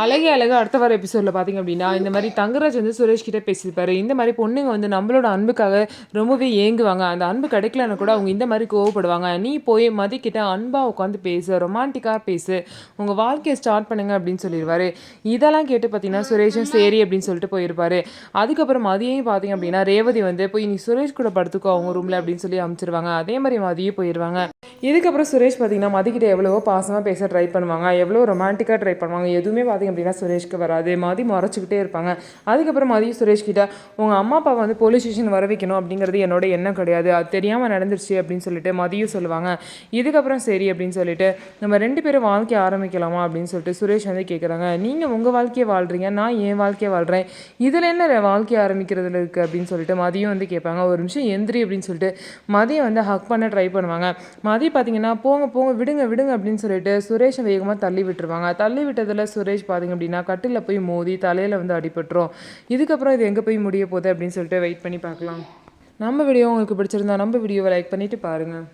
அழகே அழகு அடுத்த வார எபிசோடில் பார்த்திங்க அப்படின்னா இந்த மாதிரி தங்கராஜ் வந்து சுரேஷ் கிட்டே பேசியிருப்பாரு. இந்த மாதிரி பொண்ணுங்க வந்து நம்மளோட அன்புக்காக ரொம்பவே ஏங்குவாங்க. அந்த அன்பு கிடைக்கலன்னு கூட அவங்க இந்த மாதிரி கோவப்படுவாங்க. நீ போய் மதிக்கிட்ட அன்பாக உட்காந்து பேசு, ரொமான்டிக்காக பேசு, உங்கள் வாழ்க்கையை ஸ்டார்ட் பண்ணுங்க அப்படின்னு சொல்லிடுவார். இதெல்லாம் கேட்டு பார்த்தீங்கன்னா சுரேஷும் சரி அப்படின்னு சொல்லிட்டு போயிருப்பாரு. அதுக்கப்புறம் மதியம் பார்த்திங்க அப்படின்னா ரேவதி வந்து போய் நீ சுரேஷ் கூட படுத்துக்கோ அவங்க ரூமில் அப்படின்னு சொல்லி அனுப்பிச்சிருவாங்க. அதே மாதிரி மதியம் போயிடுவாங்க. இதுக்கப்புறம் சுரேஷ் பார்த்தீங்கன்னா மதிக்கிட்ட எவ்வளவோ பாசமாக பேச ட்ரை பண்ணுவாங்க, எவ்வளோ ரொமான்டிக்காக ட்ரை பண்ணுவாங்க. எதுவுமே பார்த்திங்க அப்படின்னா சுரேஷ்க்கு வராது. மதி மறைச்சிக்கிட்டே இருப்பாங்க. அதுக்கப்புறம் மதியம் சுரேஷ் கிட்ட உங்கள் அம்மா அப்பாவை வந்து போலீஸ் ஸ்டேஷன் வர வைக்கணும் அப்படிங்கிறது என்னோட எண்ணம் கிடையாது, அது தெரியாமல் நடந்துருச்சு அப்படின்னு சொல்லிட்டு மதியம் சொல்லுவாங்க. இதுக்கப்புறம் சரி அப்படின்னு சொல்லிட்டு நம்ம 2 பேரும் வாழ்க்கையை ஆரம்பிக்கலாமா அப்படின்னு சொல்லிட்டு சுரேஷ் வந்து கேட்குறாங்க. நீங்கள் உங்கள் வாழ்க்கையை வாழ்கிறீங்க, நான் என் வாழ்க்கையை வாழ்கிறேன், இதில் என்ன வாழ்க்கையை ஆரம்பிக்கிறதுல இருக்குது அப்படின்னு சொல்லிட்டு மதியம் வந்து கேட்பாங்க. ஒரு நிமிஷம் எந்திரி அப்படின்னு சொல்லிட்டு மதியம் வந்து ஹக் பண்ண ட்ரை பண்ணுவாங்க. மதியம் பார்த்தீங்கன்னா போங்க போங்க விடுங்க விடுங்க அப்படின்னு சொல்லிட்டு சுரேஷை வேகமாக தள்ளி விட்டுருவாங்க. தள்ளி விட்டதில் சுரேஷ் பார்த்திங்க அப்படின்னா கட்டில் போய் மோதி தலையில் வந்து அடிபட்டுரும். இதுக்கப்புறம் இது எங்கே போய் முடிய போகுது அப்படின்னு சொல்லிட்டு வெயிட் பண்ணி பார்க்கலாம். நம்ம வீடியோ உங்களுக்கு பிடிச்சிருந்தா நம்ம வீடியோவை லைக் பண்ணிவிட்டு பாருங்கள்.